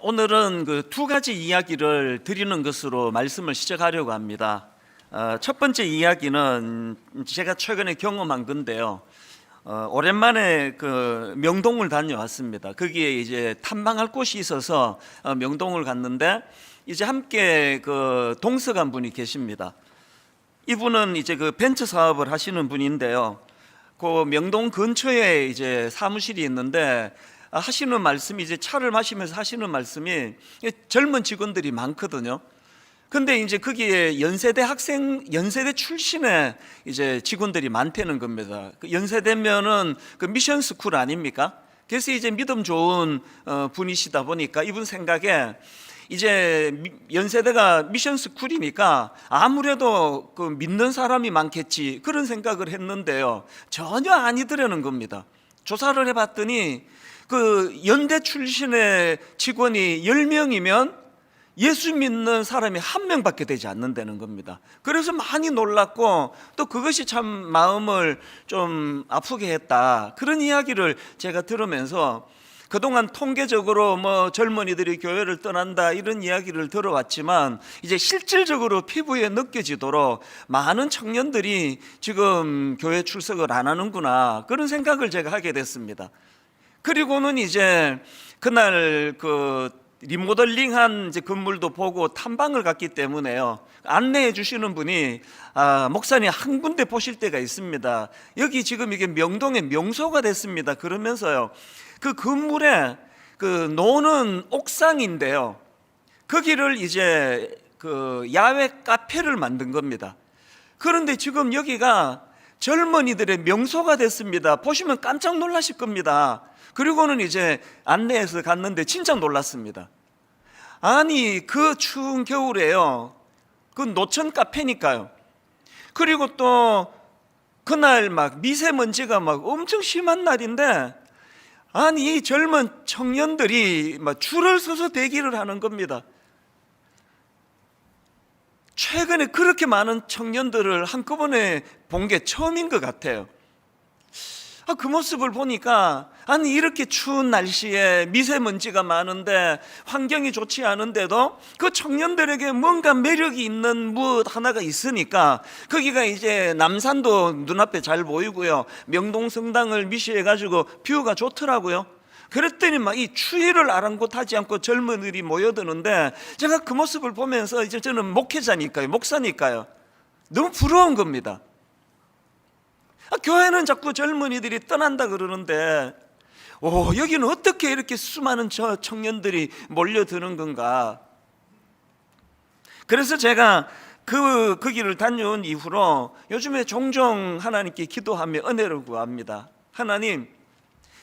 오늘은 그 두 가지 이야기를 드리는 것으로 말씀을 시작하려고 합니다. 첫 번째 이야기는 제가 최근에 경험한 건데요. 오랜만에 그 명동을 다녀왔습니다. 거기에 이제 탐방할 곳이 있어서 명동을 갔는데 이제 함께 그 동서간 분이 계십니다. 이분은 이제 그 벤처 사업을 하시는 분인데요. 그 명동 근처에 이제 사무실이 있는데 하시는 말씀이 이제 차를 마시면서 하시는 말씀이 젊은 직원들이 많거든요. 근데 이제 거기에 연세대 출신의 이제 직원들이 많다는 겁니다. 연세대면은 그 미션 스쿨 아닙니까? 그래서 이제 믿음 좋은 분이시다 보니까 이분 생각에 이제 연세대가 미션 스쿨이니까 아무래도 그 믿는 사람이 많겠지 그런 생각을 했는데요. 전혀 아니더라는 겁니다. 조사를 해봤더니 그 연대 출신의 직원이 10명이면 예수 믿는 사람이 1명밖에 되지 않는다는 겁니다. 그래서 많이 놀랐고 또 그것이 참 마음을 좀 아프게 했다. 그런 이야기를 제가 들으면서 그동안 통계적으로 뭐 젊은이들이 교회를 떠난다 이런 이야기를 들어왔지만 이제 실질적으로 피부에 느껴지도록 많은 청년들이 지금 교회 출석을 안 하는구나 그런 생각을 제가 하게 됐습니다. 그리고는 이제 그날 그 리모델링한 이제 건물도 보고 탐방을 갔기 때문에요. 안내해 주시는 분이 목사님 한 군데 보실 때가 있습니다. 여기 지금 이게 명동의 명소가 됐습니다. 그러면서요. 그 건물에 그 노는 옥상인데요. 거기를 이제 그 야외 카페를 만든 겁니다. 그런데 지금 여기가 젊은이들의 명소가 됐습니다. 보시면 깜짝 놀라실 겁니다. 그리고는 이제 안내해서 갔는데 진짜 놀랐습니다. 아니 그 추운 겨울에요. 그 노천 카페니까요. 그리고 또 그날 막 미세먼지가 막 엄청 심한 날인데 아니 이 젊은 청년들이 막 줄을 서서 대기를 하는 겁니다. 최근에 그렇게 많은 청년들을 한꺼번에 본 게 처음인 것 같아요. 그 모습을 보니까 아니 이렇게 추운 날씨에 미세먼지가 많은데 환경이 좋지 않은데도 그 청년들에게 뭔가 매력이 있는 무엇 하나가 있으니까 거기가 이제 남산도 눈앞에 잘 보이고요. 명동성당을 미시해가지고 뷰가 좋더라고요. 그랬더니 막 이 추위를 아랑곳하지 않고 젊은이들이 모여드는데 제가 그 모습을 보면서 이제 저는 목회자니까요, 목사니까요. 너무 부러운 겁니다. 교회는 자꾸 젊은이들이 떠난다 그러는데 여기는 어떻게 이렇게 수많은 청년들이 몰려드는 건가. 그래서 제가 거기를 다녀온 이후로 요즘에 종종 하나님께 기도하며 은혜를 구합니다. 하나님,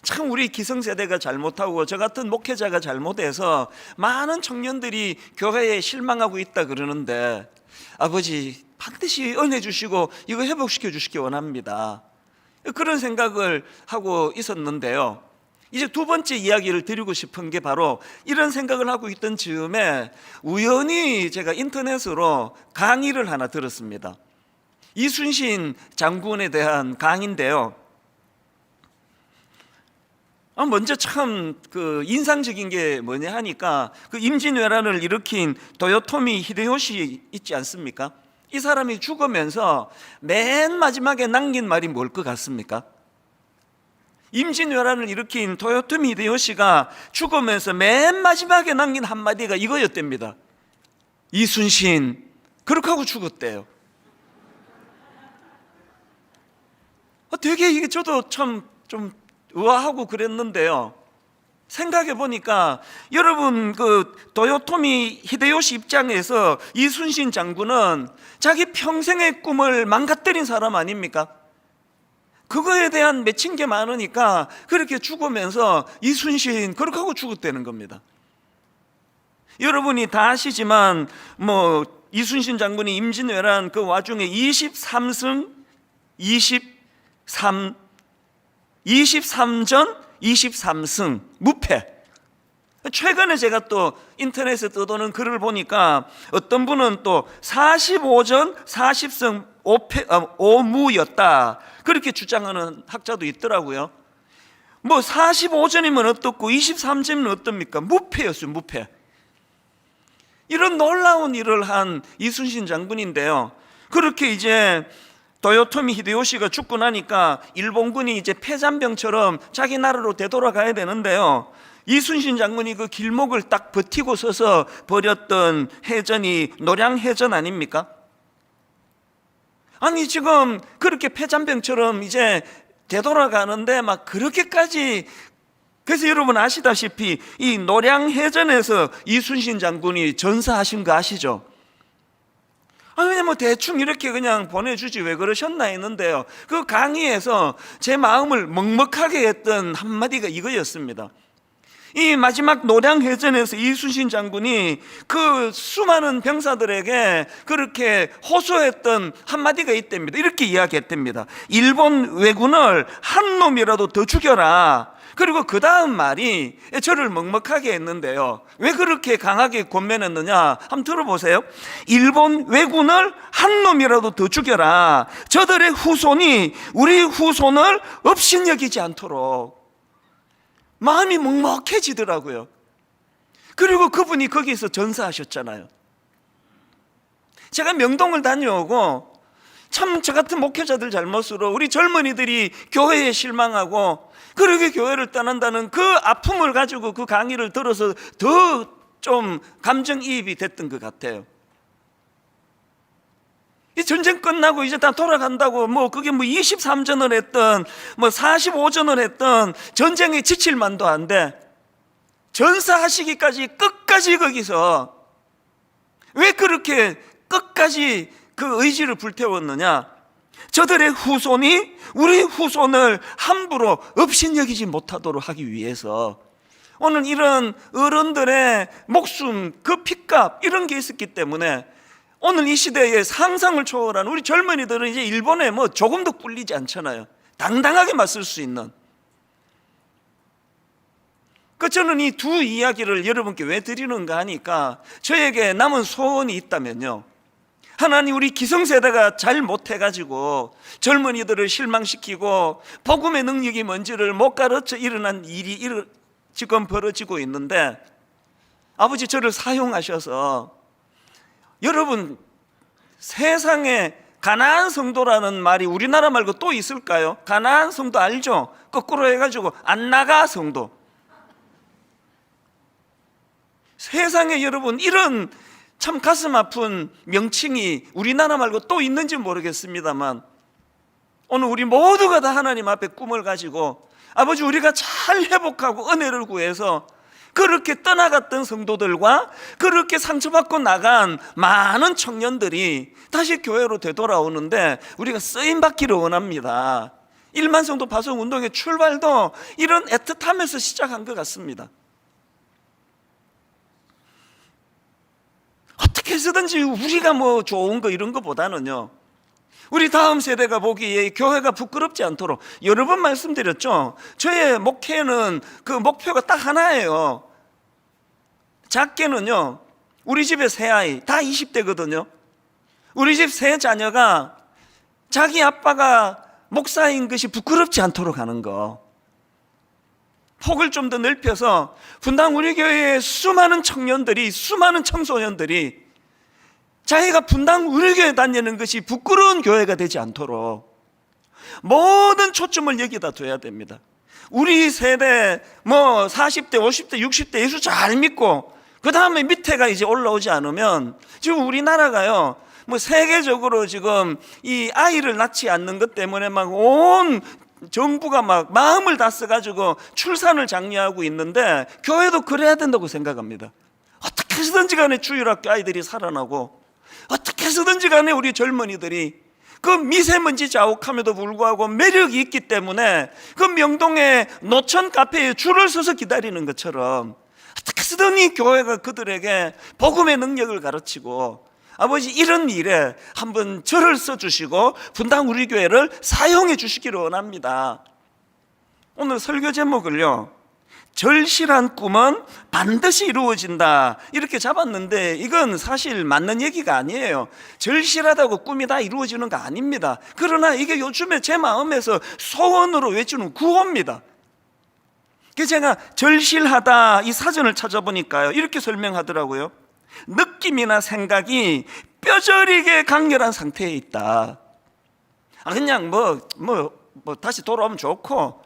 참 우리 기성세대가 잘못하고 저 같은 목회자가 잘못해서 많은 청년들이 교회에 실망하고 있다 그러는데 아버지 반드시 은혜 주시고 이거 회복시켜 주시기 원합니다. 그런 생각을 하고 있었는데요. 이제 두 번째 이야기를 드리고 싶은 게 바로 이런 생각을 하고 있던 즈음에 우연히 제가 인터넷으로 강의를 하나 들었습니다. 이순신 장군에 대한 강의인데요. 먼저 참 그 인상적인 게 뭐냐 하니까 그 임진왜란을 일으킨 도요토미 히데요시 있지 않습니까? 이 사람이 죽으면서 맨 마지막에 남긴 말이 뭘 것 같습니까? 임진왜란을 일으킨 도요토미 히데요시가 죽으면서 맨 마지막에 남긴 한마디가 이거였답니다. 이순신 그렇게 하고 죽었대요. 되게 이게 저도 참 좀 의아하고 그랬는데요. 생각해 보니까 여러분 그 도요토미 히데요시 입장에서 이순신 장군은 자기 평생의 꿈을 망가뜨린 사람 아닙니까? 그거에 대한 맺힌 게 많으니까 그렇게 죽으면서 이순신 그렇게 하고 죽었다는 겁니다. 여러분이 다 아시지만 뭐 이순신 장군이 임진왜란 그 와중에 23전 23승 무패. 최근에 제가 또 인터넷에 떠도는 글을 보니까 어떤 분은 또 45전 40승 5무였다 그렇게 주장하는 학자도 있더라고요. 뭐 45전이면 어떻고 23전이면 어떻습니까? 무패였어요, 무패. 이런 놀라운 일을 한 이순신 장군인데요, 그렇게 이제 도요토미 히데요시가 죽고 나니까 일본군이 이제 패잔병처럼 자기 나라로 되돌아가야 되는데요, 이순신 장군이 그 길목을 딱 버티고 서서 벌였던 해전이 노량해전 아닙니까? 아니 지금 그렇게 패잔병처럼 이제 되돌아가는데 막 그렇게까지, 그래서 여러분 아시다시피 이 노량해전에서 이순신 장군이 전사하신 거 아시죠? 아니 그냥 뭐 대충 이렇게 그냥 보내주지 왜 그러셨나 했는데요, 그 강의에서 제 마음을 먹먹하게 했던 한마디가 이거였습니다. 이 마지막 노량해전에서 이순신 장군이 그 수많은 병사들에게 그렇게 호소했던 한마디가 있답니다. 이렇게 이야기했답니다. 일본 왜군을 한 놈이라도 더 죽여라. 그리고 그 다음 말이 저를 먹먹하게 했는데요, 왜 그렇게 강하게 권면했느냐 한번 들어보세요. 일본 왜군을 한 놈이라도 더 죽여라. 저들의 후손이 우리 후손을 업신여기지 않도록. 마음이 먹먹해지더라고요. 그리고 그분이 거기서 전사하셨잖아요. 제가 명동을 다녀오고 참 저 같은 목회자들 잘못으로 우리 젊은이들이 교회에 실망하고 그렇게 교회를 떠난다는 그 아픔을 가지고 그 강의를 들어서 더 좀 감정이입이 됐던 것 같아요. 이 전쟁 끝나고 이제 다 돌아간다고 뭐 그게 뭐 23전을 했던 뭐 45전을 했던 전쟁에 지칠 만도 안 돼. 전사하시기까지 끝까지 거기서 왜 그렇게 끝까지 그 의지를 불태웠느냐? 저들의 후손이 우리 후손을 함부로 업신여기지 못하도록 하기 위해서. 오늘 이런 어른들의 목숨, 그 핏값 이런 게 있었기 때문에 오늘 이 시대에 상상을 초월한 우리 젊은이들은 이제 일본에 뭐 조금도 꿀리지 않잖아요. 당당하게 맞설 수 있는. 저는 이 두 이야기를 여러분께 왜 드리는가 하니까 저에게 남은 소원이 있다면요, 하나님 우리 기성세대가 잘 못해가지고 젊은이들을 실망시키고 복음의 능력이 뭔지를 못 가르쳐 일어난 일이 지금 벌어지고 있는데, 아버지 저를 사용하셔서 여러분 세상에 가나안 성도라는 말이 우리나라 말고 또 있을까요? 가나안 성도 알죠? 거꾸로 해가지고 안 나가 성도. 세상에 여러분 이런 참 가슴 아픈 명칭이 우리나라 말고 또 있는지 모르겠습니다만 오늘 우리 모두가 다 하나님 앞에 꿈을 가지고 아버지 우리가 잘 회복하고 은혜를 구해서 그렇게 떠나갔던 성도들과 그렇게 상처받고 나간 많은 청년들이 다시 교회로 되돌아오는데 우리가 쓰임받기를 원합니다. 1만 성도 파송 운동의 출발도 이런 애틋함에서 시작한 것 같습니다. 어떻게 해서든지 우리가 뭐 좋은 거 이런 거보다는요, 우리 다음 세대가 보기에 교회가 부끄럽지 않도록 여러 번 말씀드렸죠. 저의 목회는 그 목표가 딱 하나예요. 작게는요, 우리 집에 세 아이 다 20대거든요 우리 집 세 자녀가 자기 아빠가 목사인 것이 부끄럽지 않도록 하는 거. 폭을 좀 더 넓혀서 분당 우리 교회의 수많은 청년들이, 수많은 청소년들이 자기가 분당 우리 교회 다니는 것이 부끄러운 교회가 되지 않도록 모든 초점을 여기다 둬야 됩니다. 우리 세대 뭐 40대, 50대, 60대 예수 잘 믿고 그 다음에 밑에가 이제 올라오지 않으면 지금 우리나라가요 뭐 세계적으로 지금 이 아이를 낳지 않는 것 때문에 막 온 정부가 막 마음을 다 써가지고 출산을 장려하고 있는데 교회도 그래야 된다고 생각합니다. 어떻게 해서든지 간에 주일학교 아이들이 살아나고 어떻게 해서든지 간에 우리 젊은이들이 그 미세먼지 자욱함에도 불구하고 매력이 있기 때문에 그 명동의 노천 카페에 줄을 서서 기다리는 것처럼 어떻게 해서든 교회가 그들에게 복음의 능력을 가르치고 아버지 이런 일에 한번 저를 써주시고 분당 우리 교회를 사용해 주시기를 원합니다. 오늘 설교 제목을요, 절실한 꿈은 반드시 이루어진다 이렇게 잡았는데 이건 사실 맞는 얘기가 아니에요. 절실하다고 꿈이 다 이루어지는 거 아닙니다. 그러나 이게 요즘에 제 마음에서 소원으로 외치는 구호입니다. 제가 절실하다 이 사전을 찾아보니까요, 이렇게 설명하더라고요. 느낌이나 생각이 뼈저리게 강렬한 상태에 있다. 그냥 다시 돌아오면 좋고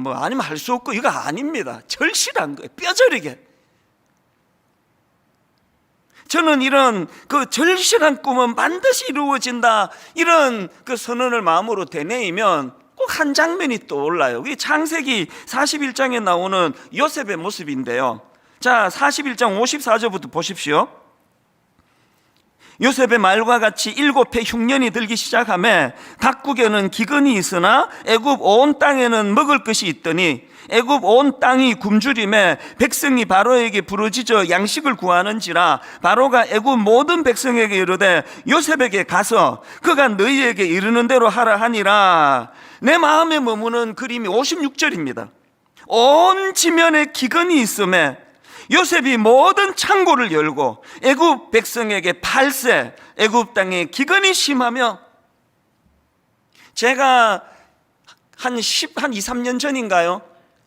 아니면 할 수 없고, 이거 아닙니다. 절실한 거예요. 뼈저리게. 저는 이런 그 절실한 꿈은 반드시 이루어진다, 이런 그 선언을 마음으로 되뇌이면 꼭 한 장면이 떠올라요. 이게 창세기 41장에 나오는 요셉의 모습인데요. 자, 41장 54절부터 보십시오. 요셉의 말과 같이 7해 흉년이 들기 시작하매 각국에는 기근이 있으나 애굽 온 땅에는 먹을 것이 있더니 애굽 온 땅이 굶주림에 백성이 바로에게 부르짖어 양식을 구하는지라 바로가 애굽 모든 백성에게 이르되 요셉에게 가서 그가 너희에게 이르는 대로 하라 하니라. 내 마음에 머무는 그림이 56절입니다. 온 지면에 기근이 있음에 요셉이 모든 창고를 열고 애굽 백성에게 팔세, 애굽 땅에 기근이 심하며, 제가 한 2, 3년 전인가요?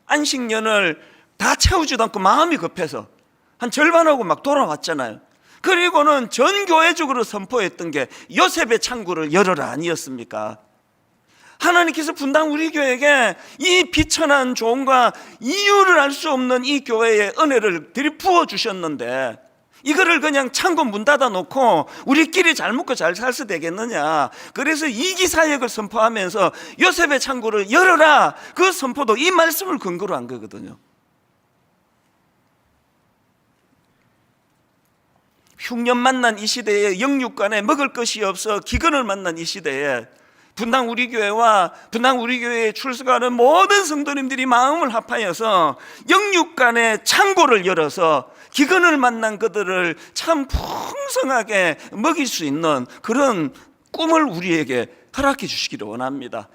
안식년을 다 채우지도 않고 마음이 급해서 한 절반하고 막 돌아왔잖아요. 그리고는 전 교회적으로 선포했던 게 요셉의 창고를 열어라 아니었습니까? 하나님께서 분당 우리 교회에게 이 비천한 조언과 이유를 알 수 없는 이 교회의 은혜를 들이부어 주셨는데, 이거를 그냥 창고 문 닫아 놓고 우리끼리 잘 먹고 잘 살서 되겠느냐. 그래서 이기사역을 선포하면서 요셉의 창고를 열어라, 그 선포도 이 말씀을 근거로 한 거거든요. 흉년 만난 이 시대에, 영육간에 먹을 것이 없어 기근을 만난 이 시대에 분당 우리 교회와 분당 우리 교회에 출석하는 모든 성도님들이 마음을 합하여서 영육간에 창고를 열어서 기근을 만난 그들을 참 풍성하게 먹일 수 있는 그런 꿈을 우리에게 허락해 주시기를 원합니다.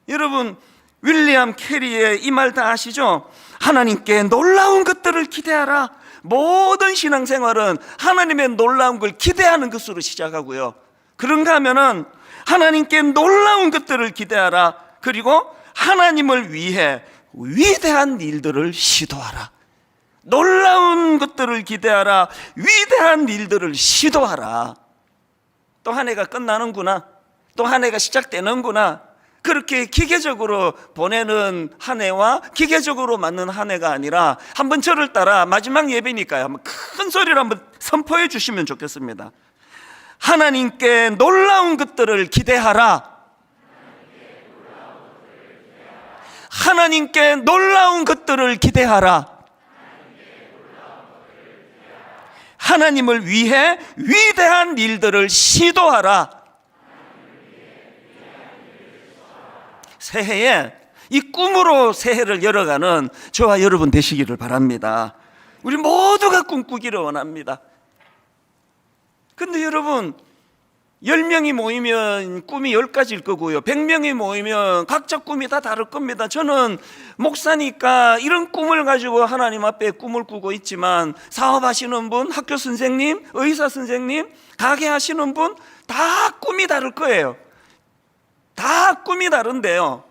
여러분, 윌리엄 캐리의 이 말 다 아시죠? 하나님께 놀라운 것들을 기대하라. 모든 신앙생활은 하나님의 놀라운 걸 기대하는 것으로 시작하고요. 그런가 하면은 하나님께 놀라운 것들을 기대하라. 그리고 하나님을 위해 위대한 일들을 시도하라. 놀라운 것들을 기대하라. 위대한 일들을 시도하라. 또 한 해가 끝나는구나, 또 한 해가 시작되는구나, 그렇게 기계적으로 보내는 한 해와 기계적으로 맞는 한 해가 아니라 한번 저를 따라 마지막 예배니까요, 한번 큰 소리로 한번 선포해 주시면 좋겠습니다. 하나님께 놀라운 것들을 기대하라. 하나님께 놀라운 것들을 기대하라. 하나님을 위해 위대한 일들을 시도하라. 새해에 이 꿈으로 새해를 열어가는 저와 여러분 되시기를 바랍니다. 우리 모두가 꿈꾸기를 원합니다. 근데 여러분, 10명이 모이면 꿈이 10가지일 거고요, 100명이 모이면 각자 꿈이 다 다를 겁니다. 저는 목사니까 이런 꿈을 가지고 하나님 앞에 꿈을 꾸고 있지만, 사업하시는 분, 학교 선생님, 의사 선생님, 가게 하시는 분, 다 꿈이 다를 거예요. 다 꿈이 다른데요,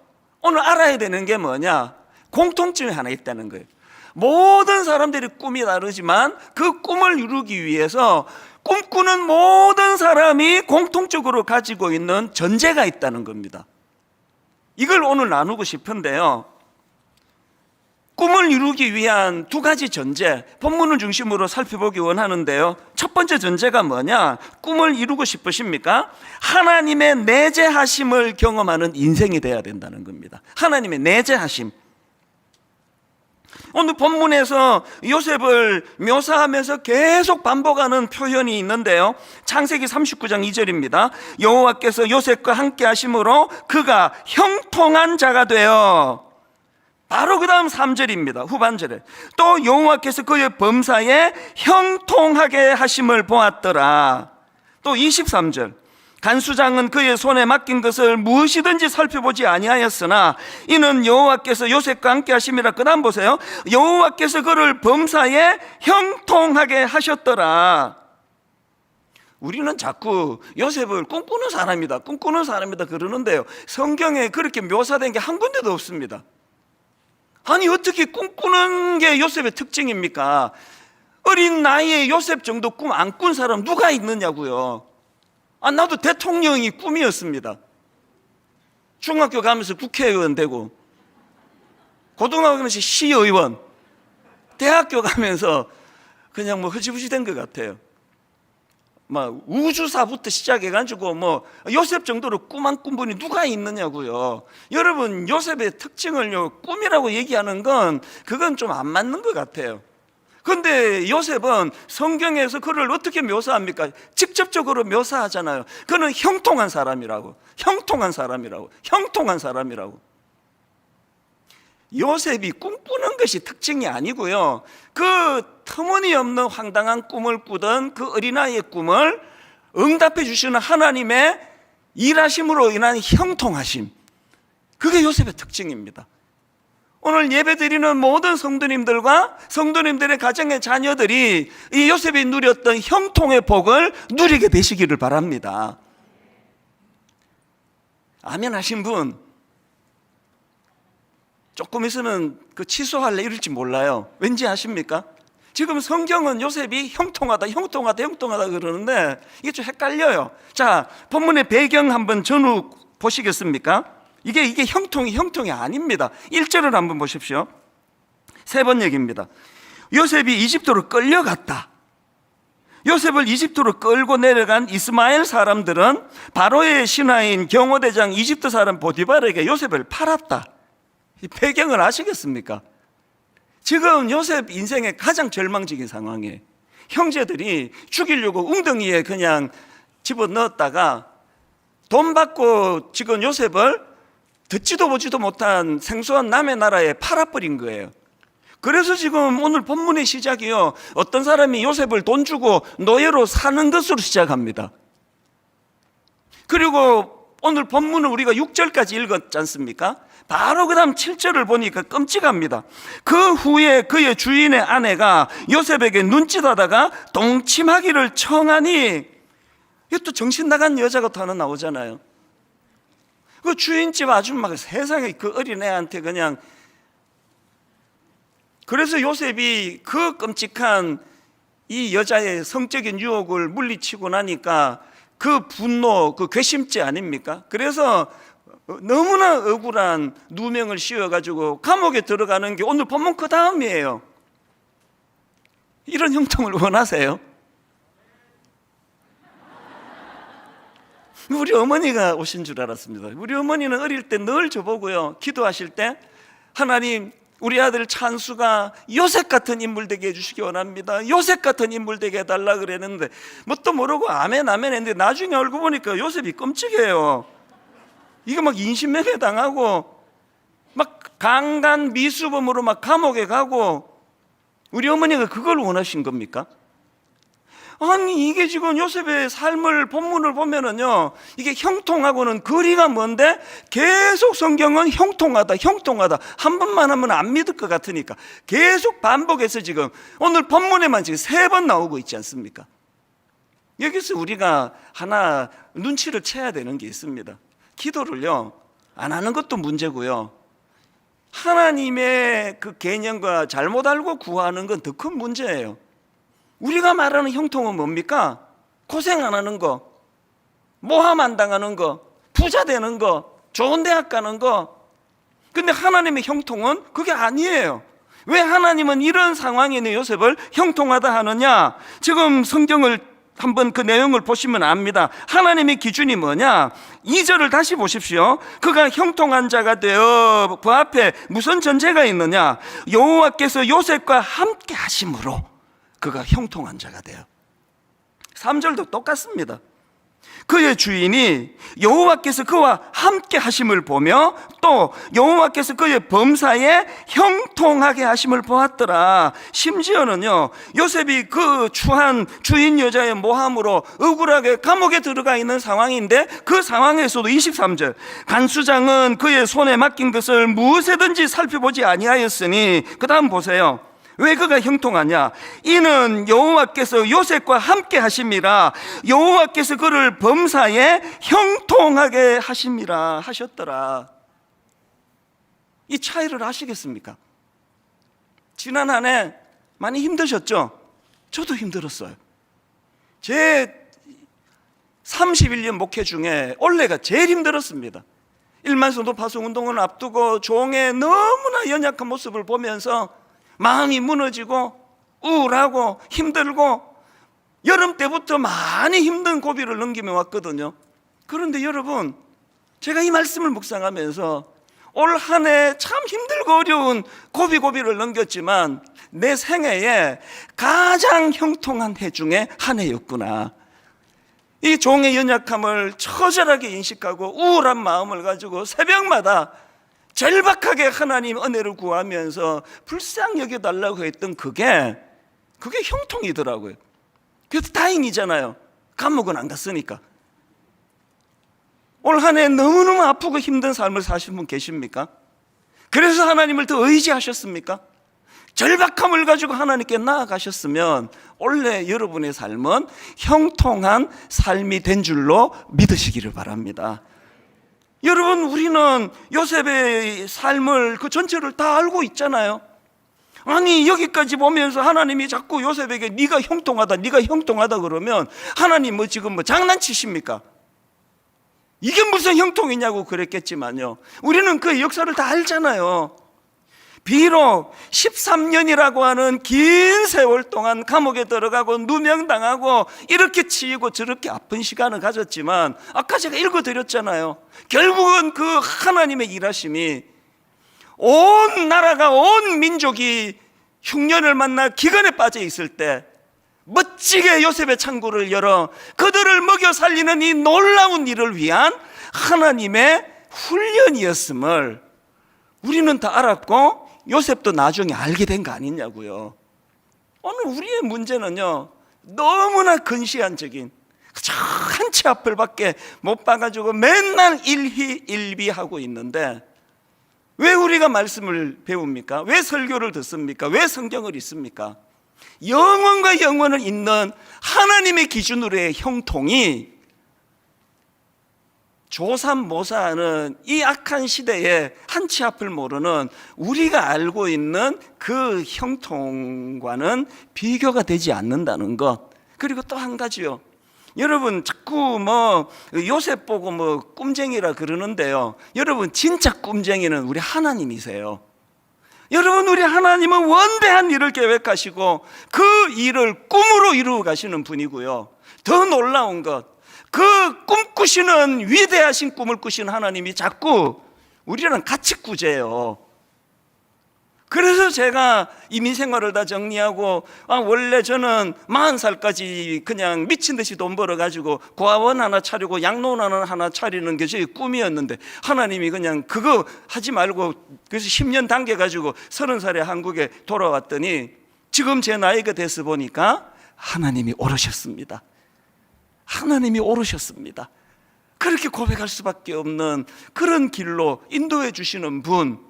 오늘 알아야 되는 게 뭐냐? 공통점이 하나 있다는 거예요. 모든 사람들이 꿈이 다르지만 그 꿈을 이루기 위해서 꿈꾸는 모든 사람이 공통적으로 가지고 있는 전제가 있다는 겁니다. 이걸 오늘 나누고 싶은데요, 꿈을 이루기 위한 두 가지 전제, 본문을 중심으로 살펴보기 원하는데요, 첫 번째 전제가 뭐냐? 꿈을 이루고 싶으십니까? 하나님의 내재하심을 경험하는 인생이 돼야 된다는 겁니다. 하나님의 내재하심. 오늘 본문에서 요셉을 묘사하면서 계속 반복하는 표현이 있는데요, 창세기 39장 2절입니다. 여호와께서 요셉과 함께 하심으로 그가 형통한 자가 되어, 바로 그 다음 3절입니다. 후반절에 또 여호와께서 그의 범사에 형통하게 하심을 보았더라. 또 23절, 간수장은 그의 손에 맡긴 것을 무엇이든지 살펴보지 아니하였으나 이는 여호와께서 요셉과 함께 하심이라. 그 다음 보세요. 여호와께서 그를 범사에 형통하게 하셨더라. 우리는 자꾸 요셉을 꿈꾸는 사람이다, 꿈꾸는 사람이다 그러는데요, 성경에 그렇게 묘사된 게 한 군데도 없습니다. 아니 어떻게 꿈꾸는 게 요셉의 특징입니까? 어린 나이에 요셉 정도 꿈 안 꾼 사람 누가 있느냐고요. 나도 대통령이 꿈이었습니다. 중학교 가면서 국회의원 되고, 고등학교 가면서 시의원, 대학교 가면서 그냥 뭐 흐지부지 된 것 같아요. 막 우주사부터 시작해가지고 뭐 요셉 정도로 꿈 안 꾼 분이 누가 있느냐고요. 여러분, 요셉의 특징을요, 꿈이라고 얘기하는 건 그건 좀 안 맞는 것 같아요. 그런데 요셉은 성경에서 그를 어떻게 묘사합니까? 직접적으로 묘사하잖아요. 그는 형통한 사람이라고. 요셉이 꿈꾸는 것이 특징이 아니고요, 그 터무니없는 황당한 꿈을 꾸던 그 어린아이의 꿈을 응답해 주시는 하나님의 일하심으로 인한 형통하심, 그게 요셉의 특징입니다. 오늘 예배드리는 모든 성도님들과 성도님들의 가정의 자녀들이 이 요셉이 누렸던 형통의 복을 누리게 되시기를 바랍니다. 아멘 하신 분, 조금 있으면 그 취소할래 이럴지 몰라요. 왠지 아십니까? 지금 성경은 요셉이 형통하다 그러는데 이게 좀 헷갈려요. 자, 본문의 배경 한번 전후 보시겠습니까? 이게 형통이 아닙니다. 1절을 한번 보십시오. 세 번 얘기입니다. 요셉이 이집트로 끌려갔다. 요셉을 이집트로 끌고 내려간 이스마엘 사람들은 바로의 신하인 경호대장 이집트 사람 보디발에게 요셉을 팔았다. 이 배경을 아시겠습니까? 지금 요셉 인생의 가장 절망적인 상황이에요. 형제들이 죽이려고 웅덩이에 그냥 집어넣었다가 돈 받고 지금 요셉을 듣지도 보지도 못한 생소한 남의 나라에 팔아버린 거예요. 그래서 지금 오늘 본문의 시작이요, 어떤 사람이 요셉을 돈 주고 노예로 사는 것으로 시작합니다. 그리고 오늘 본문을 우리가 6절까지 읽었지 않습니까? 바로 그 다음 7절을 보니까 끔찍합니다. 그 후에 그의 주인의 아내가 요셉에게 눈짓하다가 동침하기를 청하니, 이것도 정신 나간 여자가 또 하나 나오잖아요. 그 주인집 아줌마가 세상에 그 어린애한테 그냥, 그래서 요셉이 그 끔찍한 이 여자의 성적인 유혹을 물리치고 나니까 그 분노, 그 괘씸죄 아닙니까? 그래서 너무나 억울한 누명을 씌워가지고 감옥에 들어가는 게 오늘 본문 그 다음이에요. 이런 형통을 원하세요? 우리 어머니가 오신 줄 알았습니다. 우리 어머니는 어릴 때 늘 저보고요, 기도하실 때 하나님, 우리 아들 찬수가 요셉 같은 인물 되게 해주시기 원합니다. 요셉 같은 인물 되게 해달라 그랬는데 뭣도 모르고 아멘 했는데 나중에 알고 보니까 요셉이 끔찍해요. 이거 막 인신매매 당하고 막 강간 미수범으로 막 감옥에 가고, 우리 어머니가 그걸 원하신 겁니까? 아니, 이게 지금 요셉의 삶을 본문을 보면은요, 이게 형통하고는 거리가 먼데 계속 성경은 형통하다 한 번만 하면 안 믿을 것 같으니까 계속 반복해서 지금 오늘 본문에만 지금 3번 나오고 있지 않습니까? 여기서 우리가 하나 눈치를 채야 되는 게 있습니다. 기도를요, 안 하는 것도 문제고요, 하나님의 그 개념과 잘못 알고 구하는 건 더 큰 문제예요. 우리가 말하는 형통은 뭡니까? 고생 안 하는 거, 모함 안 당하는 거, 부자 되는 거, 좋은 대학 가는 거. 근데 하나님의 형통은 그게 아니에요. 왜 하나님은 이런 상황에 있는 요셉을 형통하다 하느냐? 지금 성경을 한번 그 내용을 보시면 압니다. 하나님의 기준이 뭐냐? 2절을 다시 보십시오. 그가 형통한 자가 되어 그 앞에 무슨 전제가 있느냐? 여호와께서 요셉과 함께 하심으로 그가 형통한 자가 돼요. 3절도 똑같습니다. 그의 주인이 여호와께서 그와 함께 하심을 보며 또 여호와께서 그의 범사에 형통하게 하심을 보았더라. 심지어는요, 요셉이 그 추한 주인 여자의 모함으로 억울하게 감옥에 들어가 있는 상황인데 그 상황에서도 23절, 간수장은 그의 손에 맡긴 것을 무엇이든지 살펴보지 아니하였으니, 그 다음 보세요. 왜 그가 형통하냐? 이는 여호와께서 요셉과 함께 하심이라. 여호와께서 그를 범사에 형통하게 하심이라 하셨더라. 이 차이를 아시겠습니까? 지난 한 해 많이 힘드셨죠? 저도 힘들었어요. 제 31년 목회 중에 올해가 제일 힘들었습니다. 일만성도 파송운동을 앞두고 종의 너무나 연약한 모습을 보면서 마음이 무너지고 우울하고 힘들고 여름 때부터 많이 힘든 고비를 넘기며 왔거든요. 그런데 여러분, 제가 이 말씀을 묵상하면서 올 한 해 참 힘들고 어려운 고비를 넘겼지만 내 생애에 가장 형통한 해 중에 한 해였구나. 이 종의 연약함을 처절하게 인식하고 우울한 마음을 가지고 새벽마다 절박하게 하나님 은혜를 구하면서 불쌍히 여겨달라고 했던 그게 형통이더라고요. 그래서 다행이잖아요. 감옥은 안 갔으니까. 올 한 해 너무너무 아프고 힘든 삶을 사신 분 계십니까? 그래서 하나님을 더 의지하셨습니까? 절박함을 가지고 하나님께 나아가셨으면 원래 여러분의 삶은 형통한 삶이 된 줄로 믿으시기를 바랍니다. 여러분, 우리는 요셉의 삶을 그 전체를 다 알고 있잖아요. 아니, 여기까지 보면서 하나님이 자꾸 요셉에게 네가 형통하다 그러면 하나님 지금 장난치십니까? 이게 무슨 형통이냐고 그랬겠지만요, 우리는 그 역사를 다 알잖아요. 비록 13년이라고 하는 긴 세월 동안 감옥에 들어가고 누명당하고 이렇게 치이고 저렇게 아픈 시간을 가졌지만 아까 제가 읽어드렸잖아요. 결국은 그 하나님의 일하심이 온 나라가, 온 민족이 흉년을 만나 기근에 빠져 있을 때 멋지게 요셉의 창고를 열어 그들을 먹여 살리는 이 놀라운 일을 위한 하나님의 훈련이었음을 우리는 다 알았고 요셉도 나중에 알게 된 거 아니냐고요. 오늘 우리의 문제는요, 너무나 근시안적인 저 한 치 앞을밖에 못 봐가지고 맨날 일희일비하고 있는데 왜 우리가 말씀을 배웁니까? 왜 설교를 듣습니까? 왜 성경을 읽습니까? 영원과 영원을 잇는 하나님의 기준으로의 형통이 조삼모사하는 이 악한 시대에 한 치 앞을 모르는 우리가 알고 있는 그 형통과는 비교가 되지 않는다는 것. 그리고 또 한 가지요, 여러분 자꾸 요셉 보고 꿈쟁이라 그러는데요, 여러분 진짜 꿈쟁이는 우리 하나님이세요. 여러분, 우리 하나님은 원대한 일을 계획하시고 그 일을 꿈으로 이루어 가시는 분이고요, 더 놀라운 것, 그 꿈꾸시는 위대하신 꿈을 꾸시는 하나님이 자꾸 우리랑 같이 꾸재요. 그래서 제가 이민생활을 다 정리하고 원래 저는 40살까지 그냥 미친 듯이 돈 벌어가지고 고아원 하나 차리고 양로원 하나 차리는 게 제 꿈이었는데 하나님이 그냥 그거 하지 말고 그래서 10년 당겨가지고 30살에 한국에 돌아왔더니 지금 제 나이가 돼서 보니까 하나님이 오르셨습니다. 하나님이 오르셨습니다. 그렇게 고백할 수밖에 없는 그런 길로 인도해 주시는 분.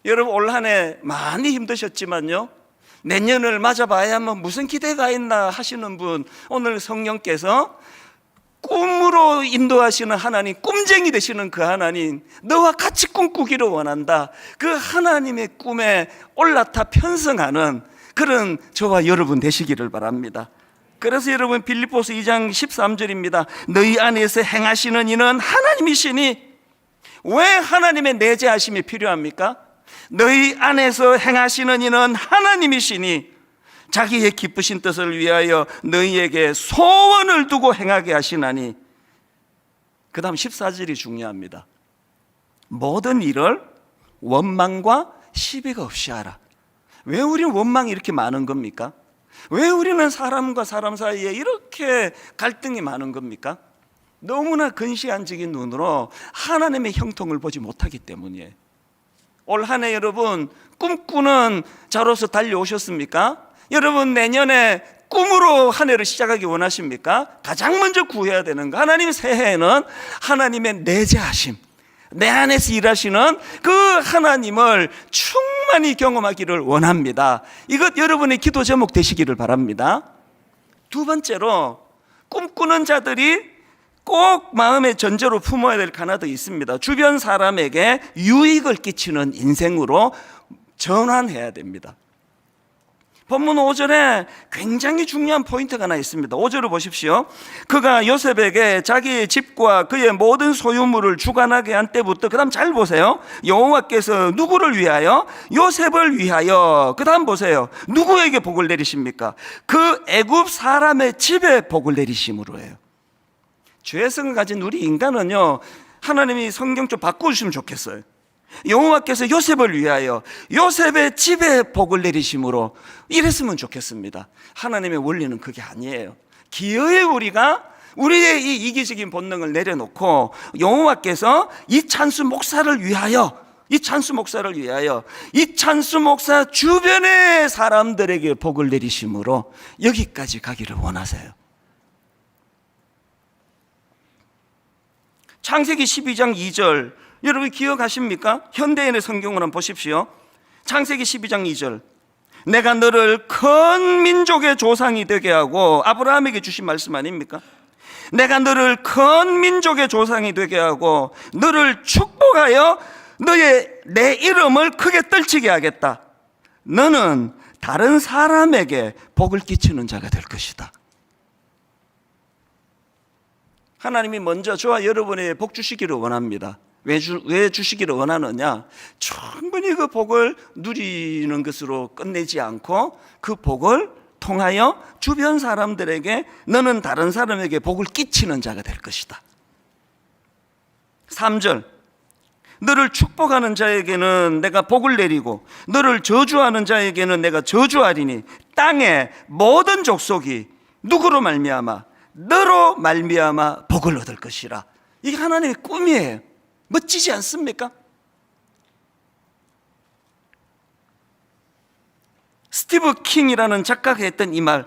여러분, 올 한 해 많이 힘드셨지만요, 내년을 맞아봐야 무슨 기대가 있나 하시는 분, 오늘 성령께서 꿈으로 인도하시는 하나님, 꿈쟁이 되시는 그 하나님, 너와 같이 꿈꾸기를 원한다. 그 하나님의 꿈에 올라타 편성하는 그런 저와 여러분 되시기를 바랍니다. 그래서 여러분, 빌립보서 2장 13절입니다. 너희 안에서 행하시는 이는 하나님이시니. 왜 하나님의 내재하심이 필요합니까? 너희 안에서 행하시는 이는 하나님이시니 자기의 기쁘신 뜻을 위하여 너희에게 소원을 두고 행하게 하시나니. 그 다음 14절이 중요합니다. 모든 일을 원망과 시비가 없이 하라. 왜 우리는 원망이 이렇게 많은 겁니까? 왜 우리는 사람과 사람 사이에 이렇게 갈등이 많은 겁니까? 너무나 근시안적인 눈으로 하나님의 형통을 보지 못하기 때문이에요. 올 한 해 여러분 꿈꾸는 자로서 달려오셨습니까? 여러분, 내년에 꿈으로 한 해를 시작하기 원하십니까? 가장 먼저 구해야 되는 거, 하나님 새해에는 하나님의 내재하심, 내 안에서 일하시는 그 하나님을 충만히 경험하기를 원합니다. 이것 여러분의 기도 제목 되시기를 바랍니다. 두 번째로, 꿈꾸는 자들이 꼭 마음의 전제로 품어야 될 하나 더 있습니다. 주변 사람에게 유익을 끼치는 인생으로 전환해야 됩니다. 본문 5절에 굉장히 중요한 포인트가 하나 있습니다. 5절을 보십시오. 그가 요셉에게 자기의 집과 그의 모든 소유물을 주관하게 한 때부터, 그 다음 잘 보세요. 여호와께서 누구를 위하여? 요셉을 위하여. 그 다음 보세요. 누구에게 복을 내리십니까? 그 애굽 사람의 집에 복을 내리심으로 해요. 죄성을 가진 우리 인간은요, 하나님이 성경 좀 바꿔주시면 좋겠어요. 여호와께서 요셉을 위하여 요셉의 집에 복을 내리심으로, 이랬으면 좋겠습니다. 하나님의 원리는 그게 아니에요. 기어이 우리가 우리의 이 이기적인 본능을 내려놓고 여호와께서 이 찬수 목사를 위하여, 이 찬수 목사를 위하여 이 찬수 목사 주변의 사람들에게 복을 내리심으로 여기까지 가기를 원하세요. 창세기 12장 2절 여러분 기억하십니까? 현대인의 성경을 한번 보십시오. 창세기 12장 2절, 내가 너를 큰 민족의 조상이 되게 하고, 아브라함에게 주신 말씀 아닙니까? 내가 너를 큰 민족의 조상이 되게 하고 너를 축복하여 내 이름을 크게 떨치게 하겠다. 너는 다른 사람에게 복을 끼치는 자가 될 것이다. 하나님이 먼저 저와 여러분에게 복 주시기를 원합니다. 왜 주시기를 원하느냐? 충분히 그 복을 누리는 것으로 끝내지 않고 그 복을 통하여 주변 사람들에게, 너는 다른 사람에게 복을 끼치는 자가 될 것이다. 3절, 너를 축복하는 자에게는 내가 복을 내리고 너를 저주하는 자에게는 내가 저주하리니 땅의 모든 족속이 누구로 말미암아? 너로 말미암아 복을 얻을 것이라. 이게 하나님의 꿈이에요. 멋지지 않습니까? 스티브 킹이라는 작가가 했던 이 말,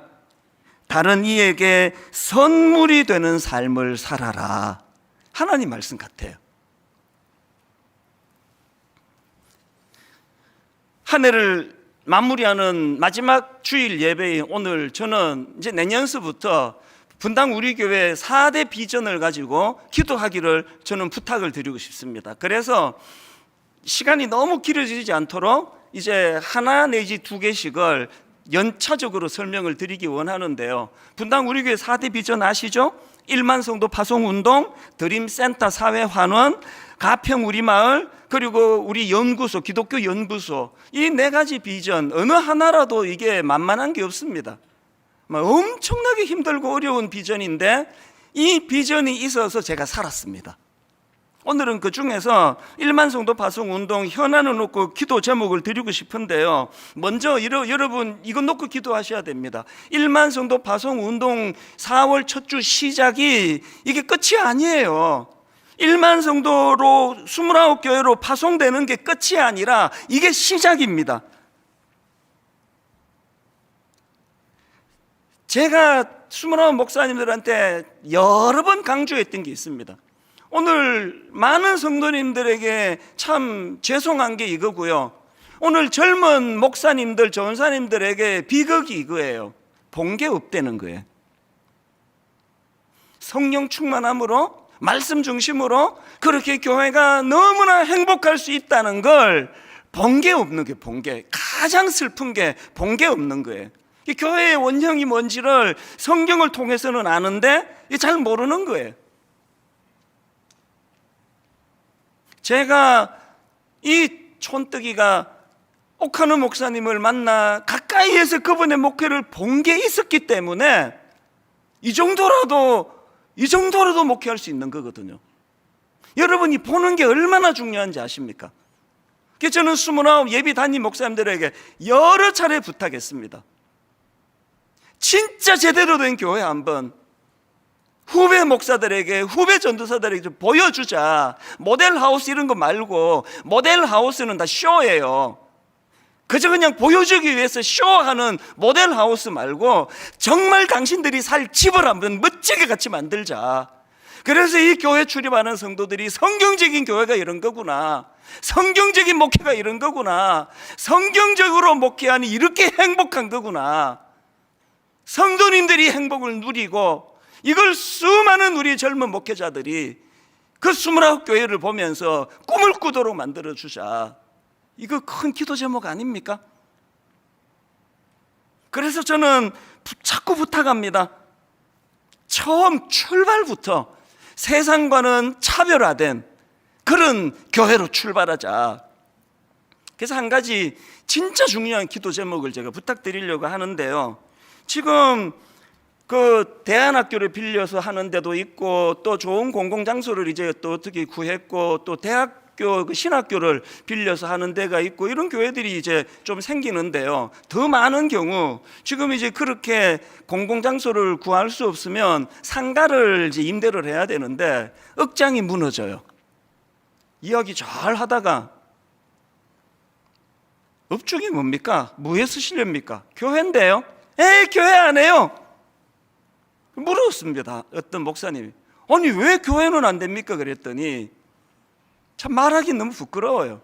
다른 이에게 선물이 되는 삶을 살아라. 하나님 말씀 같아요. 한 해를 마무리하는 마지막 주일 예배인 오늘, 저는 이제 내년서부터 분당 우리 교회 4대 비전을 가지고 기도하기를 저는 부탁을 드리고 싶습니다. 그래서 시간이 너무 길어지지 않도록 이제 하나 내지 두 개씩을 연차적으로 설명을 드리기 원하는데요. 분당 우리 교회 4대 비전 아시죠? 1만 성도 파송운동, 드림센터 사회환원, 가평 우리마을, 그리고 우리 연구소, 기독교 연구소, 이 네 가지 비전, 어느 하나라도 이게 만만한 게 없습니다. 엄청나게 힘들고 어려운 비전인데 이 비전이 있어서 제가 살았습니다. 오늘은 그 중에서 1만 성도 파송운동 현안을 놓고 기도 제목을 드리고 싶은데요. 먼저 여러분 이거 놓고 기도하셔야 됩니다. 1만 성도 파송운동 4월 첫 주 시작이 이게 끝이 아니에요. 1만 성도로 29교회로 파송되는 게 끝이 아니라 이게 시작입니다. 제가 29 목사님들한테 여러 번 강조했던 게 있습니다. 오늘 많은 성도님들에게 참 죄송한 게 이거고요. 오늘 젊은 목사님들, 전사님들에게 비극이 이거예요. 본게 없다는 거예요. 성령 충만함으로, 말씀 중심으로 그렇게 교회가 너무나 행복할 수 있다는 걸 본 게 없는 게, 본 게 가장 슬픈 게 본 게 없는 거예요. 교회의 원형이 뭔지를 성경을 통해서는 아는데 잘 모르는 거예요. 제가 이 촌뜨기가 옥하는 목사님을 만나 가까이에서 그분의 목회를 본 게 있었기 때문에 이 정도라도 목회할 수 있는 거거든요. 여러분이 보는 게 얼마나 중요한지 아십니까? 그래서 저는 29 예비 담임 목사님들에게 여러 차례 부탁했습니다. 진짜 제대로 된 교회 한번 후배 목사들에게, 후배 전도사들에게 좀 보여주자. 모델하우스 이런 거 말고, 모델하우스는 다 쇼예요. 그저 그냥 보여주기 위해서 쇼하는 모델하우스 말고 정말 당신들이 살 집을 한번 멋지게 같이 만들자. 그래서 이 교회 출입하는 성도들이 성경적인 교회가 이런 거구나, 성경적인 목회가 이런 거구나, 성경적으로 목회하니 이렇게 행복한 거구나, 성도님들이 행복을 누리고, 이걸 수많은 우리 젊은 목회자들이 그 29 교회를 보면서 꿈을 꾸도록 만들어주자. 이거 큰 기도 제목 아닙니까? 그래서 저는 자꾸 부탁합니다. 처음 출발부터 세상과는 차별화된 그런 교회로 출발하자. 그래서 한 가지 진짜 중요한 기도 제목을 제가 부탁드리려고 하는데요. 지금 그 대안학교를 빌려서 하는 데도 있고, 또 좋은 공공장소를 이제 또 어떻게 구했고, 또 대학교 그 신학교를 빌려서 하는 데가 있고, 이런 교회들이 이제 좀 생기는데요. 더 많은 경우 지금 이제 그렇게 공공장소를 구할 수 없으면 상가를 이제 임대를 해야 되는데 억장이 무너져요. 이야기 잘 하다가 업중이 뭡니까? 뭐에 쓰시렵니까? 교회인데요. 교회 안 해요. 물었습니다. 어떤 목사님이. 아니 왜 교회는 안 됩니까? 그랬더니 참 말하기 너무 부끄러워요.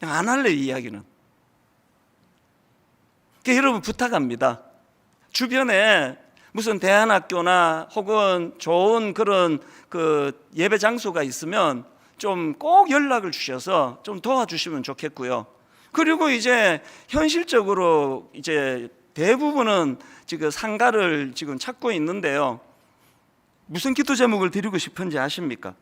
그냥 안 할래요, 이 이야기는. 그러니까 여러분 부탁합니다. 주변에 무슨 대안학교나 혹은 좋은 그런 그 예배 장소가 있으면 좀 꼭 연락을 주셔서 좀 도와주시면 좋겠고요. 그리고 이제 현실적으로 이제 대부분은 지금 상가를 지금 찾고 있는데요. 무슨 기도 제목을 드리고 싶은지 아십니까?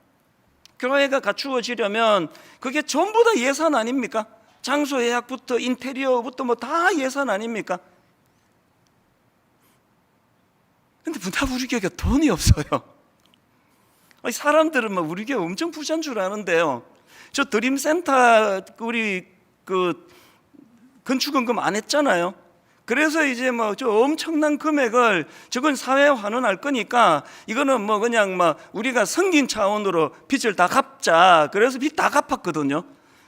교회가 갖추어지려면 그게 전부 다 예산 아닙니까? 장소 예약부터 인테리어부터 뭐 다 예산 아닙니까? 근데 다 우리 교회가 돈이 없어요. 사람들은 막 우리 교회 엄청 부자인 줄 아는데요. 저 드림센터 우리 그 건축원금 안 했잖아요. 그래서 이제 뭐 저 엄청난 금액을 저건 사회에 환원할 거니까 이거는 뭐 그냥 막 우리가 성긴 차원으로 빚을 다 갚자. 그래서 빚 다 갚았거든요.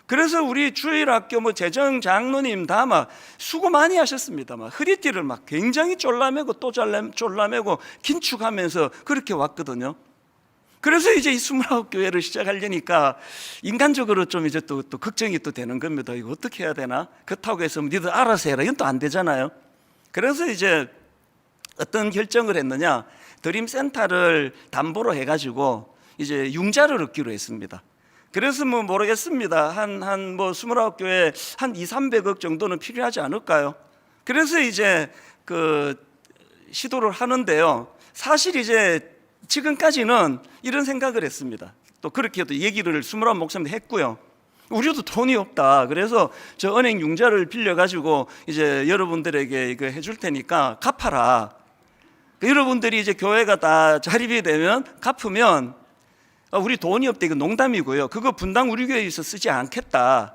그래서 우리 주일학교 뭐 재정 장로님 다 막 수고 많이 하셨습니다. 막 허리띠를 막 굉장히 졸라매고 또 졸라매고 긴축하면서 그렇게 왔거든요. 그래서 이제 이 29교회를 시작하려니까 인간적으로 좀 이제 또 걱정이 또 되는 겁니다. 이거 어떻게 해야 되나? 그렇다고 해서 니들 알아서 해라. 이건 또 안 되잖아요. 그래서 이제 어떤 결정을 했느냐? 드림센터를 담보로 해가지고 이제 융자를 얻기로 했습니다. 그래서 뭐 모르겠습니다. 한 뭐 29교회 한 200~300억 정도는 필요하지 않을까요? 그래서 이제 그 시도를 하는데요. 사실 이제 지금까지는 이런 생각을 했습니다. 또 그렇게 또 얘기를 29 목사님도 했고요. 우리도 돈이 없다. 그래서 저 은행 융자를 빌려가지고 이제 여러분들에게 이거 해줄 테니까 갚아라. 여러분들이 이제 교회가 다 자립이 되면 갚으면 우리 돈이 없다. 이거 농담이고요. 그거 분당 우리 교회에서 쓰지 않겠다.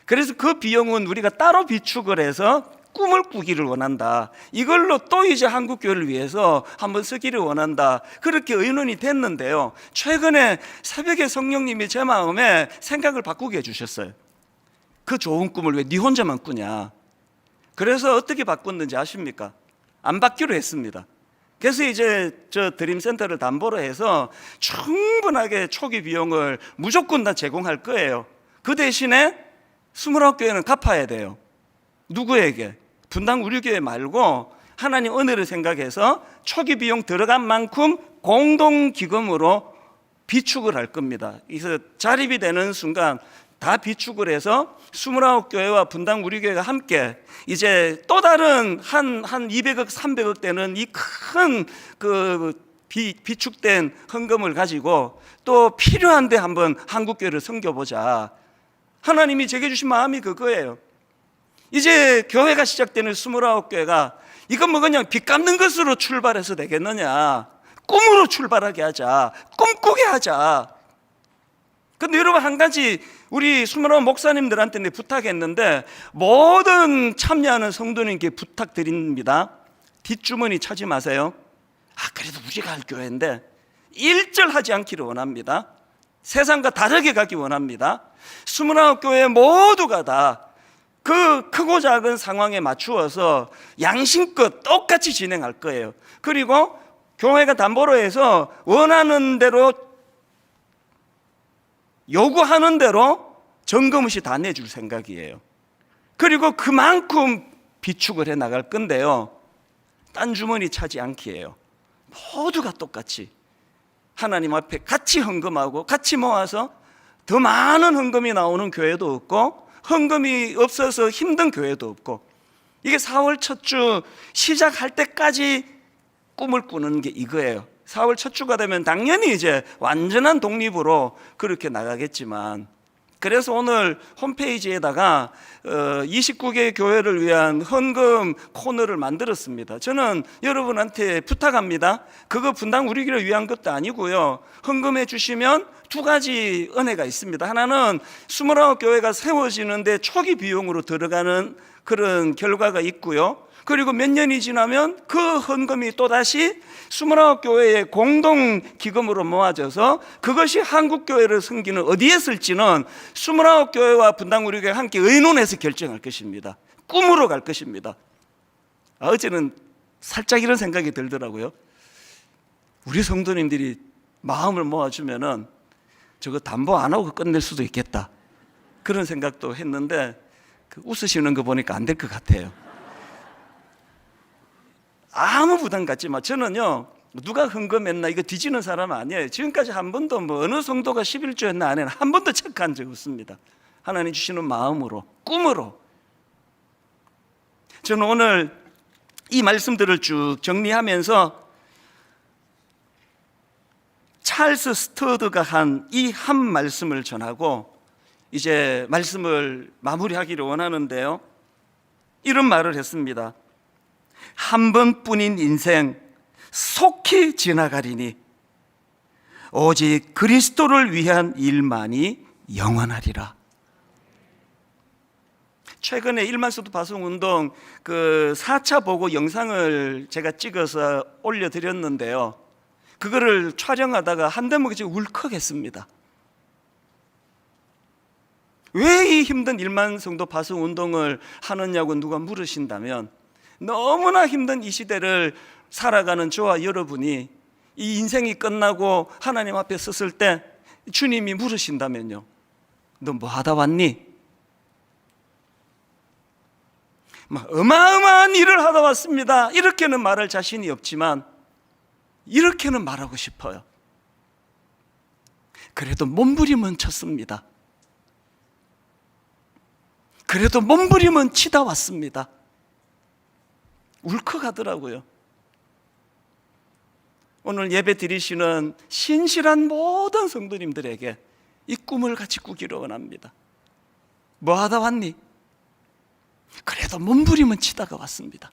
그래서 그 비용은 우리가 따로 비축을 해서 꿈을 꾸기를 원한다. 이걸로 또 이제 한국교회를 위해서 한번 쓰기를 원한다. 그렇게 의논이 됐는데요. 최근에 새벽에 성령님이 제 마음에 생각을 바꾸게 해주셨어요. 그 좋은 꿈을 왜 네 혼자만 꾸냐. 그래서 어떻게 바꿨는지 아십니까? 안 받기로 했습니다. 그래서 이제 저 드림센터를 담보로 해서 충분하게 초기 비용을 무조건 다 제공할 거예요. 그 대신에 29교회는 갚아야 돼요. 누구에게? 분당 우리 교회 말고 하나님 은혜를 생각해서 초기 비용 들어간 만큼 공동기금으로 비축을 할 겁니다. 그래서 자립이 되는 순간 다 비축을 해서 29교회와 분당 우리 교회가 함께 이제 또 다른 한 200억, 300억 되는 이 큰 그 비축된 헌금을 가지고 또 필요한데 한번 한국교회를 섬겨보자. 하나님이 제게 주신 마음이 그거예요. 이제 교회가 시작되는 29교회가 이건 뭐 그냥 빚 갚는 것으로 출발해서 되겠느냐. 꿈으로 출발하게 하자. 꿈꾸게 하자. 근데 여러분 한 가지 우리 29 목사님들한테 부탁했는데 모든 참여하는 성도님께 부탁드립니다. 뒷주머니 차지 마세요. 그래도 우리가 할 교회인데 일절하지 않기를 원합니다. 세상과 다르게 가기 원합니다. 29교회 모두가 다 그 크고 작은 상황에 맞추어서 양심껏 똑같이 진행할 거예요. 그리고 교회가 담보로 해서 원하는 대로 요구하는 대로 점검 없이 다 내줄 생각이에요. 그리고 그만큼 비축을 해 나갈 건데요. 딴 주머니 차지 않기예요. 모두가 똑같이 하나님 앞에 같이 헌금하고 같이 모아서 더 많은 헌금이 나오는 교회도 없고 헌금이 없어서 힘든 교회도 없고, 이게 4월 첫 주 시작할 때까지 꿈을 꾸는 게 이거예요. 4월 첫 주가 되면 당연히 이제 완전한 독립으로 그렇게 나가겠지만, 그래서 오늘 홈페이지에다가 29개 교회를 위한 헌금 코너를 만들었습니다. 저는 여러분한테 부탁합니다. 그거 분당 우리 교회를 위한 것도 아니고요, 헌금해 주시면 두 가지 은혜가 있습니다. 하나는 29교회가 세워지는데 초기 비용으로 들어가는 그런 결과가 있고요, 그리고 몇 년이 지나면 그 헌금이 또다시 29교회의 공동기금으로 모아져서 그것이 한국교회를 섬기는 어디에 쓸지는 29교회와 분당우리교회 함께 의논해서 결정할 것입니다. 꿈으로 갈 것입니다. 어제는 살짝 이런 생각이 들더라고요. 우리 성도님들이 마음을 모아주면은 저거 담보 안 하고 끝낼 수도 있겠다, 그런 생각도 했는데 웃으시는 거 보니까 안 될 것 같아요. 아무 부담 갖지 마. 저는요, 누가 헌금했나 이거 뒤지는 사람 아니에요. 지금까지 한 번도 뭐 어느 성도가 11조 했나 안 했나 한 번도 체크한 적 없습니다. 하나님 주시는 마음으로, 꿈으로. 저는 오늘 이 말씀들을 쭉 정리하면서 찰스 스터드가 한 이 한 말씀을 전하고 이제 말씀을 마무리하기를 원하는데요, 이런 말을 했습니다. 한 번뿐인 인생 속히 지나가리니 오직 그리스도를 위한 일만이 영원하리라. 최근에 1만소도 파송운동 그 4차 보고 영상을 제가 찍어서 올려드렸는데요, 그거를 촬영하다가 한 대목이 지금 울컥했습니다. 왜 이 힘든 1만 성도 파송운동을 하느냐고 누가 물으신다면, 너무나 힘든 이 시대를 살아가는 저와 여러분이 이 인생이 끝나고 하나님 앞에 섰을 때 주님이 물으신다면요, 너 뭐 하다 왔니? 어마어마한 일을 하다 왔습니다, 이렇게는 말할 자신이 없지만 이렇게는 말하고 싶어요. 그래도 몸부림은 쳤습니다. 그래도 몸부림은 치다 왔습니다. 울컥하더라고요. 오늘 예배 드리시는 신실한 모든 성도님들에게 이 꿈을 같이 꾸기를 원합니다. 뭐 하다 왔니? 그래도 몸부림은 치다가 왔습니다.